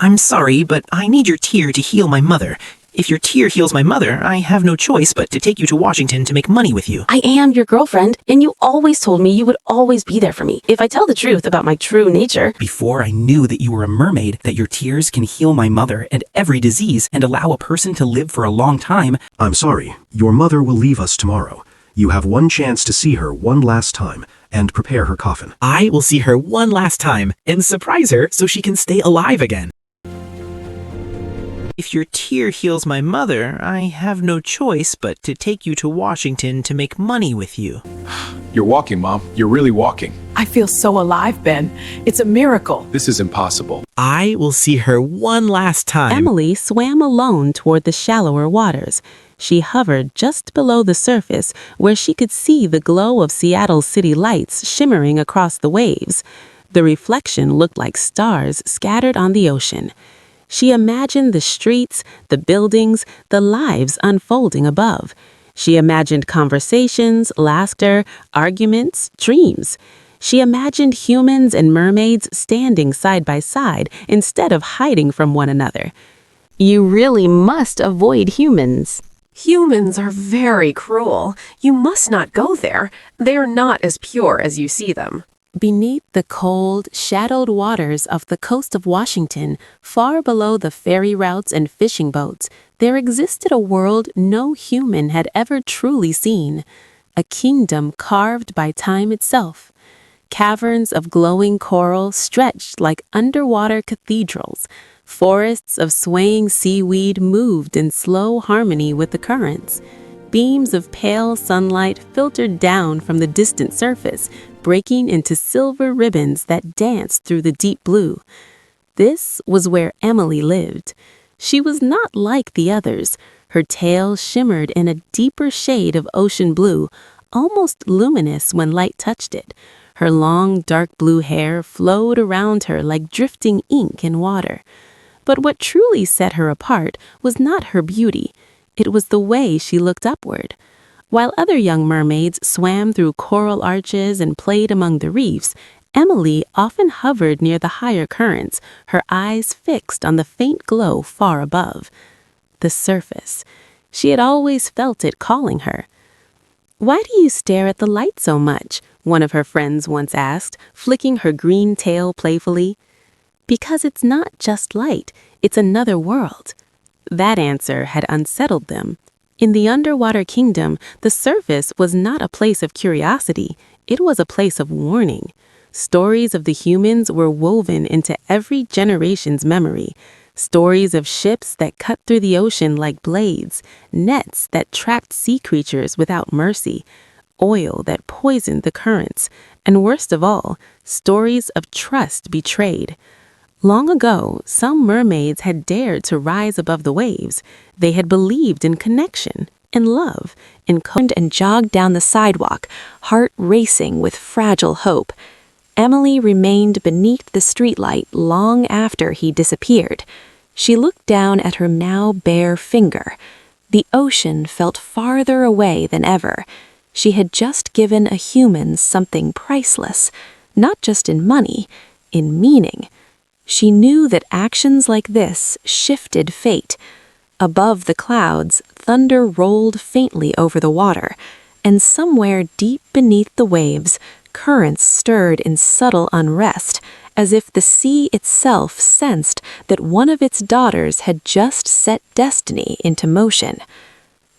I'm sorry, but I need your tear to heal my mother. If your tear heals my mother, I have no choice but to take you to Washington to make money with you. I am your girlfriend, and you always told me you would always be there for me if I tell the truth about my true nature. Before I knew that you were a mermaid, that your tears can heal my mother and every disease and allow a person to live for a long time. I'm sorry, your mother will leave us tomorrow. You have one chance to see her one last time and prepare her coffin. I will see her one last time and surprise her so she can stay alive again. If your tear heals my mother, I have no choice but to take you to Washington to make money with you. You're walking, Mom. You're really walking. I feel so alive, Ben. It's a miracle. This is impossible. I will see her one last time. Emily swam alone toward the shallower waters. She hovered just below the surface where she could see the glow of Seattle's city lights shimmering across the waves. The reflection looked like stars scattered on the ocean. She imagined the streets, the buildings, the lives unfolding above. She imagined conversations, laughter, arguments, dreams. She imagined humans and mermaids standing side by side instead of hiding from one another. You really must avoid humans. Humans are very cruel. You must not go there. They are not as pure as you see them. Beneath the cold, shadowed waters of the coast of Washington, far below the ferry routes and fishing boats, there existed a world no human had ever truly seen, a kingdom carved by time itself. Caverns of glowing coral stretched like underwater cathedrals. Forests of swaying seaweed moved in slow harmony with the currents. Beams of pale sunlight filtered down from the distant surface, breaking into silver ribbons that danced through the deep blue. This was where Emily lived. She was not like the others. Her tail shimmered in a deeper shade of ocean blue, almost luminous when light touched it. Her long, dark blue hair flowed around her like drifting ink in water. But what truly set her apart was not her beauty. It was the way she looked upward. While other young mermaids swam through coral arches and played among the reefs, Emily often hovered near the higher currents, her eyes fixed on the faint glow far above. The surface. She had always felt it calling her. "Why do you stare at the light so much?" one of her friends once asked, flicking her green tail playfully. "Because it's not just light, it's another world." That answer had unsettled them. In the underwater kingdom, the surface was not a place of curiosity, it was a place of warning. Stories of the humans were woven into every generation's memory. Stories of ships that cut through the ocean like blades, nets that trapped sea creatures without mercy, oil that poisoned the currents, and worst of all, stories of trust betrayed. Long ago, some mermaids had dared to rise above the waves. They had believed in connection, in love, and jogged down the sidewalk, heart racing with fragile hope. Emily remained beneath the streetlight long after he disappeared. She looked down at her now bare finger. The ocean felt farther away than ever. She had just given a human something priceless, not just in money, in meaning. She knew that actions like this shifted fate. Above the clouds, thunder rolled faintly over the water, and somewhere deep beneath the waves, currents stirred in subtle unrest, as if the sea itself sensed that one of its daughters had just set destiny into motion.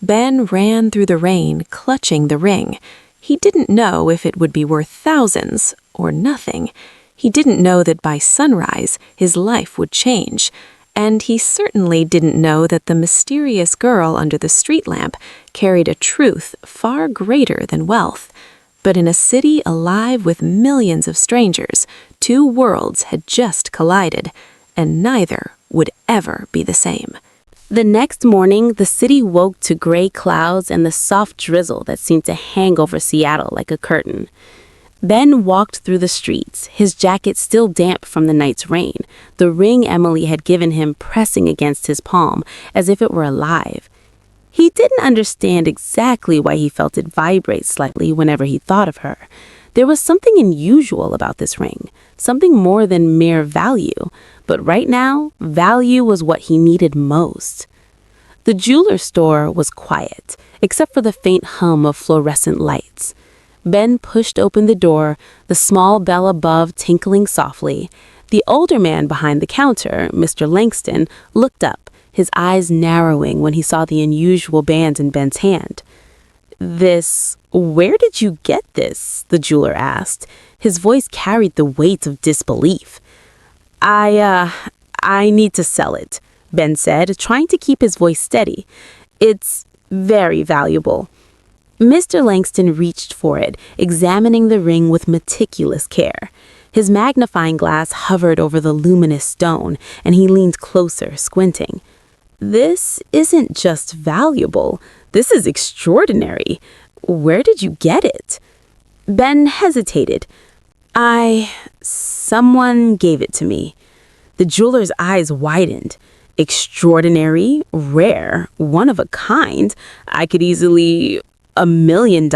Ben ran through the rain, clutching the ring. He didn't know if it would be worth thousands or nothing. He didn't know that by sunrise, his life would change. And he certainly didn't know that the mysterious girl under the street lamp carried a truth far greater than wealth. But in a city alive with millions of strangers, two worlds had just collided, and neither would ever be the same. The next morning, the city woke to gray clouds and the soft drizzle that seemed to hang over Seattle like a curtain. Ben walked through the streets, his jacket still damp from the night's rain, the ring Emily had given him pressing against his palm as if it were alive. He didn't understand exactly why he felt it vibrate slightly whenever he thought of her. There was something unusual about this ring, something more than mere value. But right now, value was what he needed most. The jeweler store was quiet, except for the faint hum of fluorescent lights. Ben pushed open the door, the small bell above tinkling softly. The older man behind the counter, Mr. Langston, looked up, his eyes narrowing when he saw the unusual band in Ben's hand. Where did you get this?" the jeweler asked. His voice carried the weight of disbelief. I need to sell it," Ben said, trying to keep his voice steady. "It's very valuable." Mr. Langston reached for it, examining the ring with meticulous care. His magnifying glass hovered over the luminous stone, and he leaned closer, squinting. "This isn't just valuable. This is extraordinary. Where did you get it?" Ben hesitated. Someone gave it to me." The jeweler's eyes widened. "Extraordinary, rare, one of a kind. I could easily... $1 million."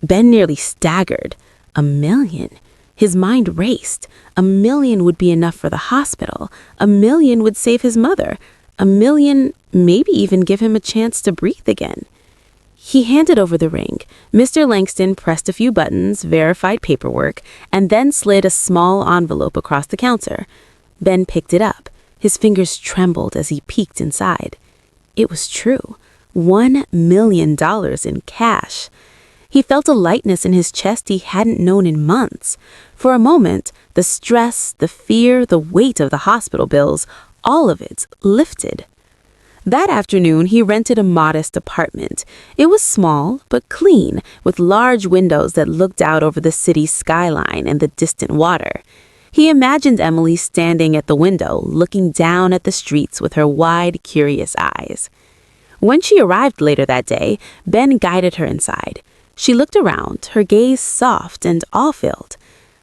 Ben nearly staggered. $1 million. His mind raced. $1 million would be enough for the hospital. $1 million would save his mother. $1 million, maybe even give him a chance to breathe again. He handed over the ring. Mr. Langston pressed a few buttons, verified paperwork, and then slid a small envelope across the counter. Ben picked it up. His fingers trembled as he peeked inside. It was true. $1 million in cash. He felt a lightness in his chest he hadn't known in months. For a moment, the stress, the fear, the weight of the hospital bills, all of it lifted. That afternoon, he rented a modest apartment. It was small, but clean, with large windows that looked out over the city's skyline and the distant water. He imagined Emily standing at the window, looking down at the streets with her wide, curious eyes. When she arrived later that day, Ben guided her inside. She looked around, her gaze soft and awe-filled.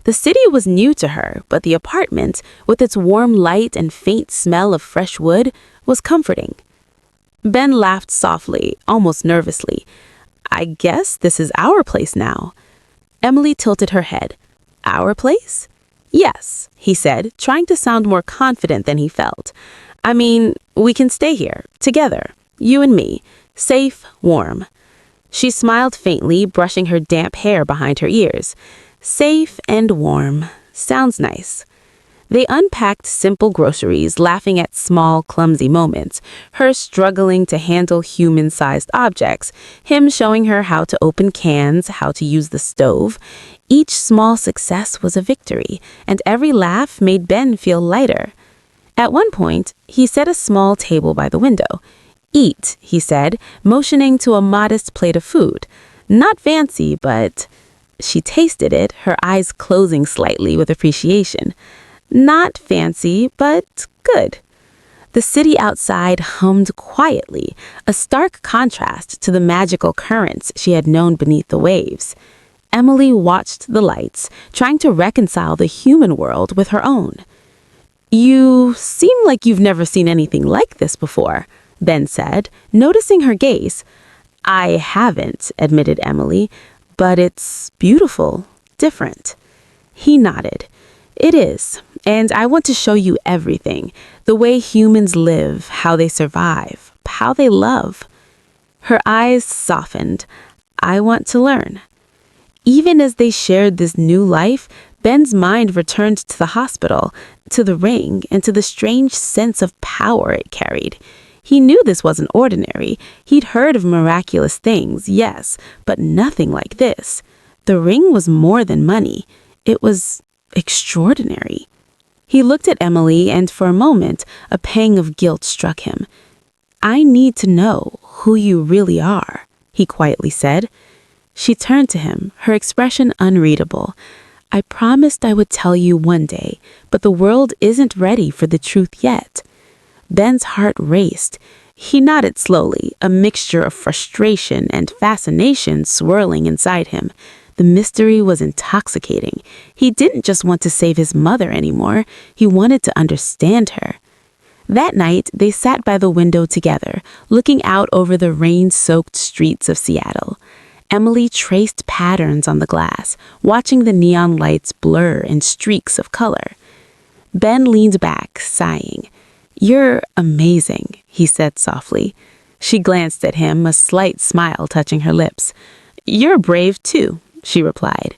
The city was new to her, but the apartment, with its warm light and faint smell of fresh wood, was comforting. Ben laughed softly, almost nervously. "I guess this is our place now." Emily tilted her head. "Our place?" "Yes," he said, trying to sound more confident than he felt. "I mean, we can stay here, together, you and me, safe, warm." She smiled faintly, brushing her damp hair behind her ears. Safe and warm. Sounds nice. They unpacked simple groceries, laughing at small, clumsy moments, her struggling to handle human-sized objects, him showing her how to open cans, how to use the stove. Each small success was a victory, and every laugh made Ben feel lighter. At one point, he set a small table by the window. "Eat," he said, motioning to a modest plate of food. Not fancy, but... She tasted it, her eyes closing slightly with appreciation. Not fancy, but good. The city outside hummed quietly, a stark contrast to the magical currents she had known beneath the waves. Emily watched the lights, trying to reconcile the human world with her own. "You seem like you've never seen anything like this before," Ben said, noticing her gaze. "I haven't," admitted Emily, "but it's beautiful, different." He nodded. "It is, and I want to show you everything, the way humans live, how they survive, how they love." Her eyes softened. "I want to learn." Even as they shared this new life, Ben's mind returned to the hospital, to the ring, and to the strange sense of power it carried. He knew this wasn't ordinary. He'd heard of miraculous things, yes, but nothing like this. The ring was more than money. It was extraordinary. He looked at Emily, and for a moment, a pang of guilt struck him. "I need to know who you really are," he quietly said. She turned to him, her expression unreadable. "I promised I would tell you one day, but the world isn't ready for the truth yet." Ben's heart raced. He nodded slowly, a mixture of frustration and fascination swirling inside him. The mystery was intoxicating. He didn't just want to save his mother anymore. He wanted to understand her. That night, they sat by the window together, looking out over the rain-soaked streets of Seattle. Emily traced patterns on the glass, watching the neon lights blur in streaks of color. Ben leaned back, sighing. "You're amazing," he said softly. She glanced at him, a slight smile touching her lips. "You're brave, too," she replied.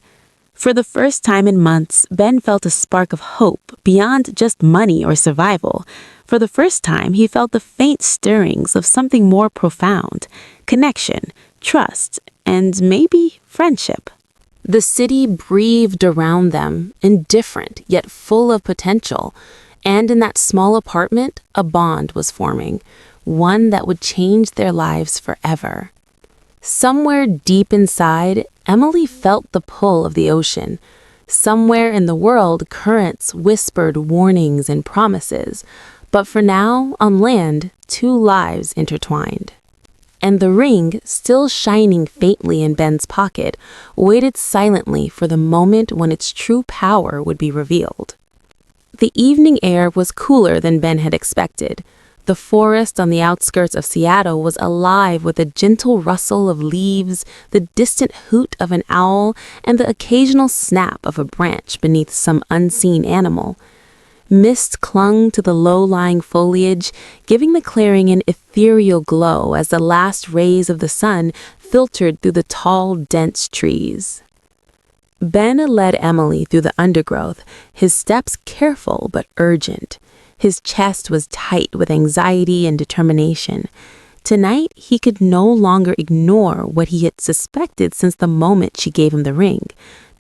For the first time in months, Ben felt a spark of hope beyond just money or survival. For the first time, he felt the faint stirrings of something more profound: connection, trust, and maybe friendship. The city breathed around them, indifferent yet full of potential. And in that small apartment, a bond was forming, one that would change their lives forever. Somewhere deep inside, Emily felt the pull of the ocean. Somewhere in the world, currents whispered warnings and promises. But for now, on land, two lives intertwined. And the ring, still shining faintly in Ben's pocket, waited silently for the moment when its true power would be revealed. The evening air was cooler than Ben had expected. The forest on the outskirts of Seattle was alive with a gentle rustle of leaves, the distant hoot of an owl, and the occasional snap of a branch beneath some unseen animal. Mist clung to the low-lying foliage, giving the clearing an ethereal glow as the last rays of the sun filtered through the tall, dense trees. Ben led Emily through the undergrowth, his steps careful but urgent. His chest was tight with anxiety and determination. Tonight, he could no longer ignore what he had suspected since the moment she gave him the ring.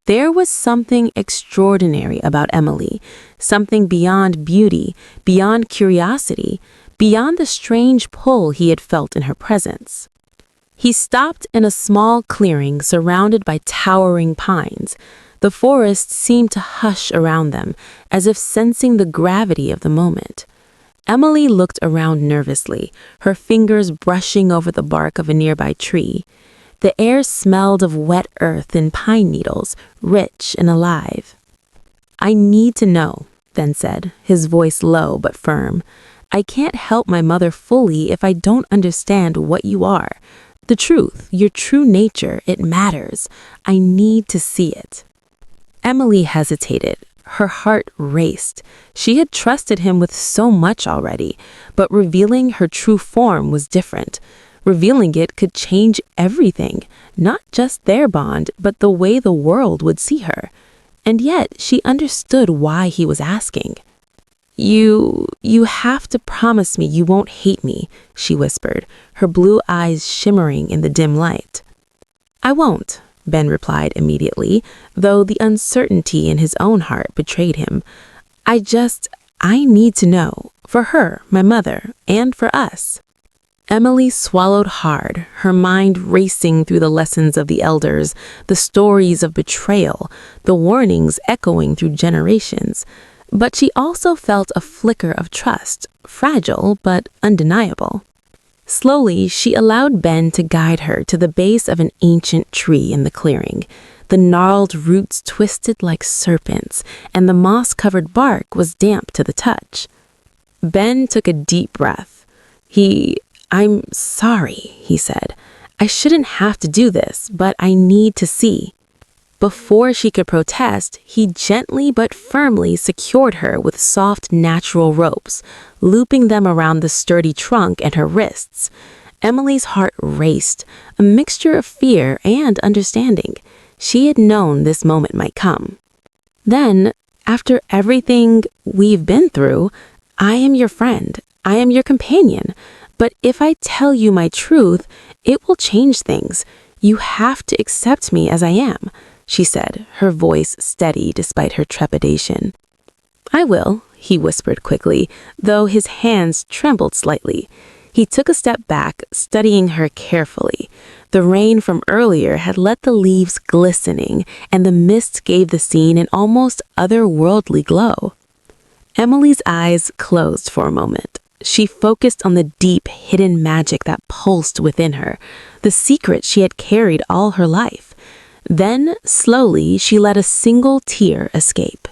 There was something extraordinary about Emily, something beyond beauty, beyond curiosity, beyond the strange pull he had felt in her presence. He stopped in a small clearing surrounded by towering pines. The forest seemed to hush around them, as if sensing the gravity of the moment. Emily looked around nervously, her fingers brushing over the bark of a nearby tree. The air smelled of wet earth and pine needles, rich and alive. "I need to know," Ben said, his voice low but firm. "I can't help my mother fully if I don't understand what you are. The truth, your true nature, it matters. I need to see it." Emily hesitated. Her heart raced. She had trusted him with so much already, but revealing her true form was different. Revealing it could change everything, not just their bond, but the way the world would see her. And yet she understood why he was asking. You have to promise me you won't hate me," she whispered, her blue eyes shimmering in the dim light. "I won't," Ben replied immediately, though the uncertainty in his own heart betrayed him. I need to know, for her, my mother, and for us." Emily swallowed hard, her mind racing through the lessons of the elders, the stories of betrayal, the warnings echoing through generations. But she also felt a flicker of trust, fragile but undeniable. Slowly, she allowed Ben to guide her to the base of an ancient tree in the clearing. The gnarled roots twisted like serpents, and the moss-covered bark was damp to the touch. Ben took a deep breath. "I'm sorry," he said. "I shouldn't have to do this, but I need to see." Before she could protest, he gently but firmly secured her with soft, natural ropes, looping them around the sturdy trunk and her wrists. Emily's heart raced, a mixture of fear and understanding. She had known this moment might come. "Then, after everything we've been through, I am your friend. I am your companion. But if I tell you my truth, it will change things. You have to accept me as I am," she said, her voice steady despite her trepidation. "I will," he whispered quickly, though his hands trembled slightly. He took a step back, studying her carefully. The rain from earlier had let the leaves glistening, and the mist gave the scene an almost otherworldly glow. Emily's eyes closed for a moment. She focused on the deep, hidden magic that pulsed within her, the secret she had carried all her life. Then, slowly, she let a single tear escape.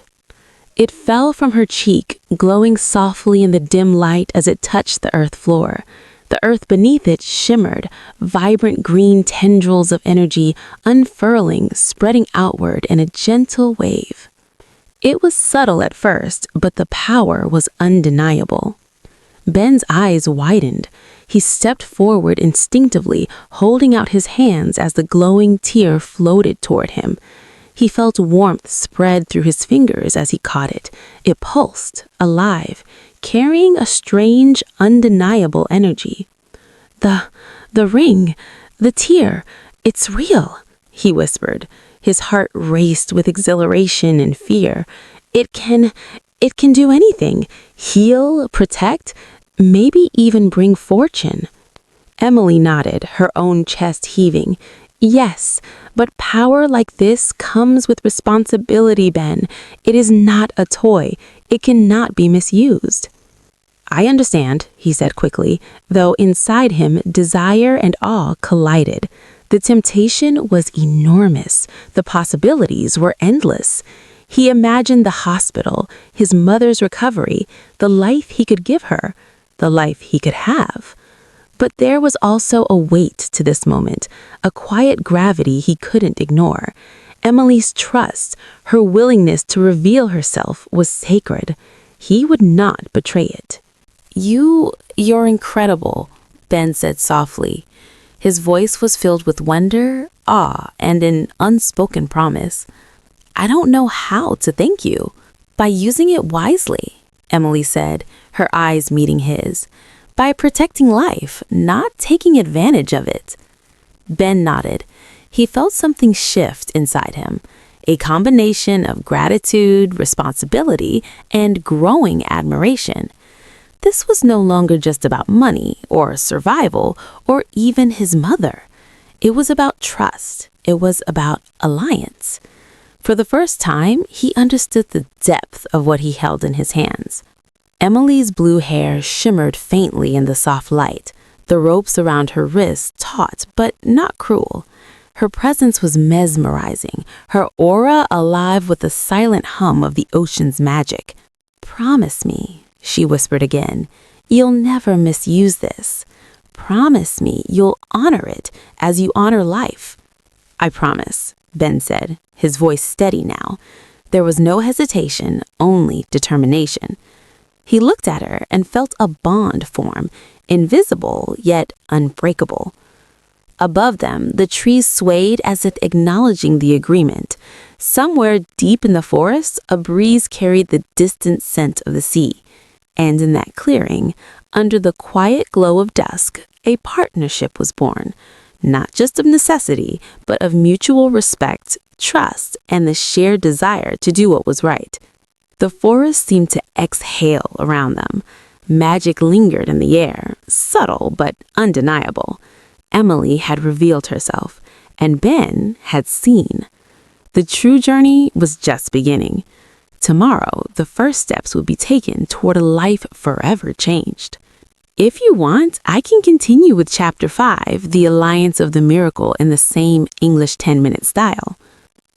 It fell from her cheek, glowing softly in the dim light as it touched the earth floor. The earth beneath it shimmered, vibrant green tendrils of energy unfurling, spreading outward in a gentle wave. It was subtle at first, but the power was undeniable. Ben's eyes widened. He stepped forward instinctively, holding out his hands as the glowing tear floated toward him. He felt warmth spread through his fingers as he caught it. It pulsed, alive, carrying a strange, undeniable energy. The ring, the tear, it's real, he whispered. His heart raced with exhilaration and fear. It can do anything. Heal, protect, maybe even bring fortune. Emily nodded, her own chest heaving. Yes, but power like this comes with responsibility, Ben. It is not a toy. It cannot be misused. I understand, he said quickly, though inside him desire and awe collided. The temptation was enormous. The possibilities were endless. He imagined the hospital, his mother's recovery, the life he could give her, the life he could have. But there was also a weight to this moment, a quiet gravity he couldn't ignore. Emily's trust, her willingness to reveal herself was sacred. He would not betray it. You're incredible, Ben said softly. His voice was filled with wonder, awe, and an unspoken promise. I don't know how to thank you. By using it wisely, Emily said, her eyes meeting his. By protecting life, not taking advantage of it. Ben nodded. He felt something shift inside him, a combination of gratitude, responsibility, and growing admiration. This was no longer just about money or survival or even his mother. It was about trust. It was about alliance. For the first time, he understood the depth of what he held in his hands. Emily's blue hair shimmered faintly in the soft light, the ropes around her wrists taut but not cruel. Her presence was mesmerizing, her aura alive with the silent hum of the ocean's magic. Promise me, she whispered again, you'll never misuse this. Promise me you'll honor it as you honor life. I promise, Ben said, his voice steady now. There was no hesitation, only determination. He looked at her and felt a bond form, invisible yet unbreakable. Above them, the trees swayed as if acknowledging the agreement. Somewhere deep in the forest, a breeze carried the distant scent of the sea. And in that clearing, under the quiet glow of dusk, a partnership was born, not just of necessity, but of mutual respect, trust, and the shared desire to do what was right. The forest seemed to exhale around them. Magic lingered in the air, subtle but undeniable. Emily had revealed herself, and Ben had seen. The true journey was just beginning. Tomorrow, the first steps would be taken toward a life forever changed. If you want, I can continue with Chapter 5, The Alliance of the Miracle, in the same English 10-minute style.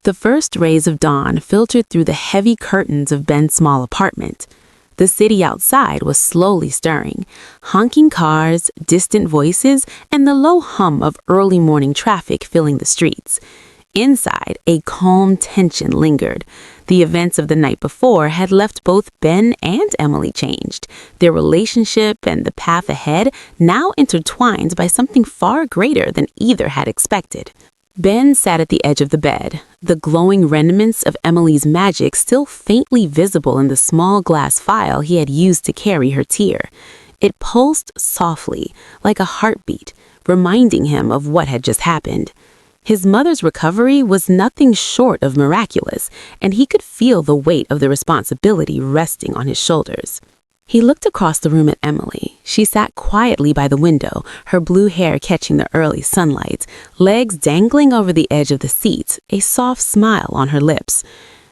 The first rays of dawn filtered through the heavy curtains of Ben's small apartment. The city outside was slowly stirring, honking cars, distant voices, and the low hum of early morning traffic filling the streets. Inside, a calm tension lingered. The events of the night before had left both Ben and Emily changed, their relationship and the path ahead now intertwined by something far greater than either had expected. Ben sat at the edge of the bed, the glowing remnants of Emily's magic still faintly visible in the small glass vial he had used to carry her tear. It pulsed softly, like a heartbeat, reminding him of what had just happened. His mother's recovery was nothing short of miraculous, and he could feel the weight of the responsibility resting on his shoulders. He looked across the room at Emily. She sat quietly by the window, her blue hair catching the early sunlight, legs dangling over the edge of the seat, a soft smile on her lips.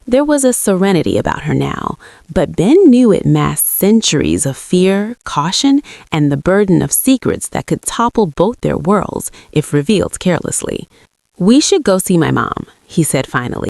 There was a serenity about her now, but Ben knew it masked centuries of fear, caution, and the burden of secrets that could topple both their worlds if revealed carelessly. "We should go see my mom," he said finally.